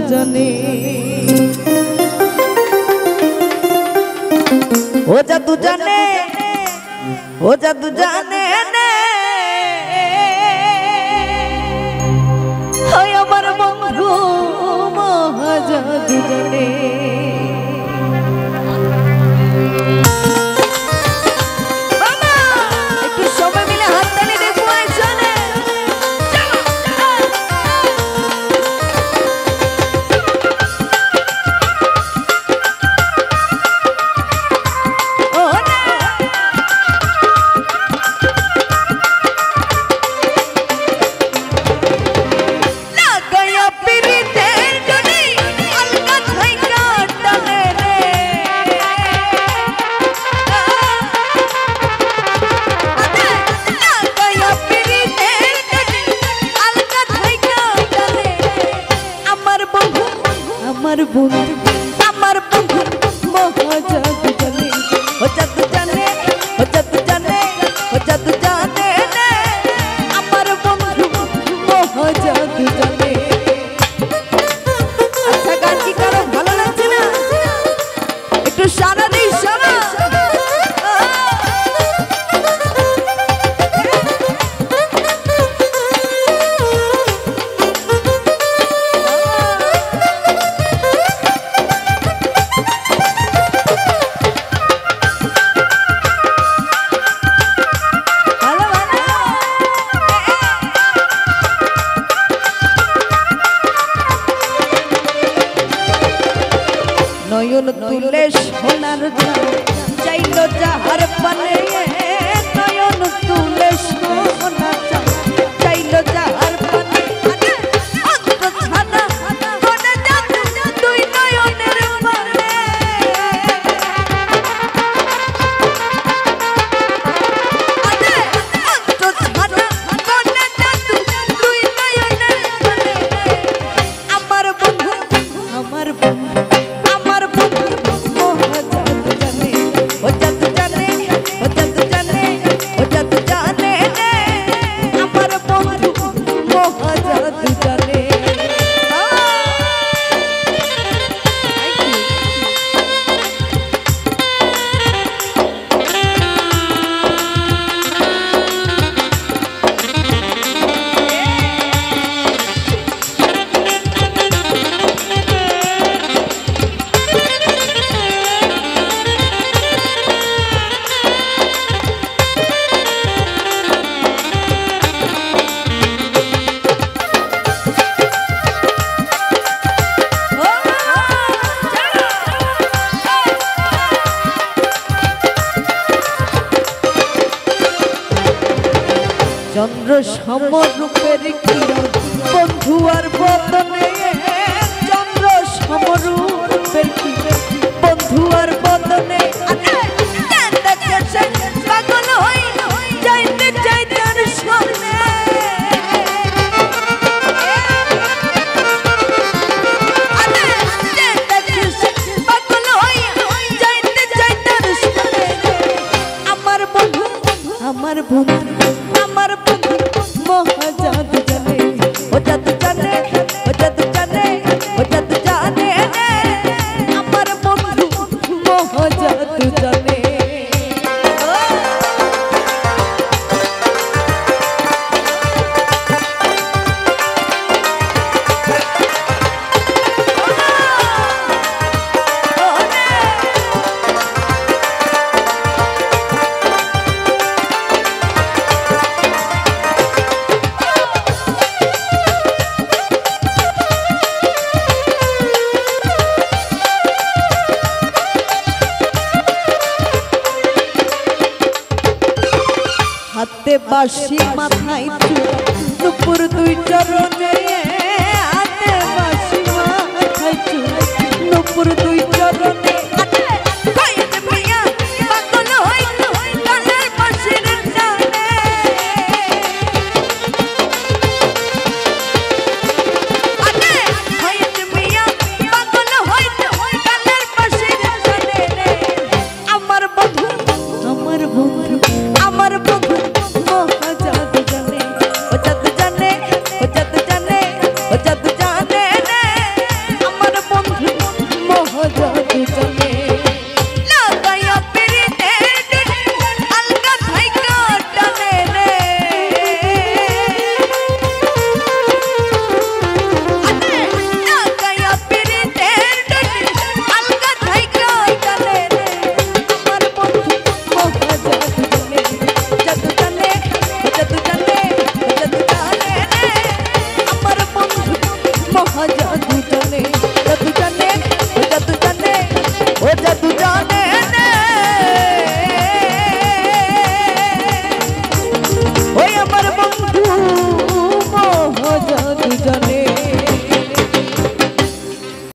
জানে ও জাদু জানে ও জাদু জানে ওই আমার বন্ধু মহা জাদু জানে আমার বন্ধু মহা জাদু জানে ও জাদু জানে ও জাদু জানে ও জাদু জানে আমার বন্ধু মহা জাদু জানে। আচ্ছা গান কি কারো ভালো লাগছে না? একটু সারা দিই সারা নয়ন তুলে সোনার চাইলো যাহার পানে নয়ন তুলে সোনার চাইলো যাহার পানে চন্দ্র সমরূপের কিরণ বন্ধু আর বদনে চন্দ্র সমরূপের কিরণ বন্ধু আর বদনে পাগল হই যাইতে যাইতে আর সামনে পাগল হই যাইতে যাইতে আর সামনে আমার বন্ধু আমার বন্ধু আমার বন্ধু মহা জাদু জানে ও জাদু জানে ও জাদু জানে ও জাদু জানে আমার বন্ধু মহা জাদু জানে। হাতে বাঁশি মাথায় চুল নুপুর দুই চরণে হাতে বাঁশি মাথায় চুল নুপুর দুই চরণে দুজনে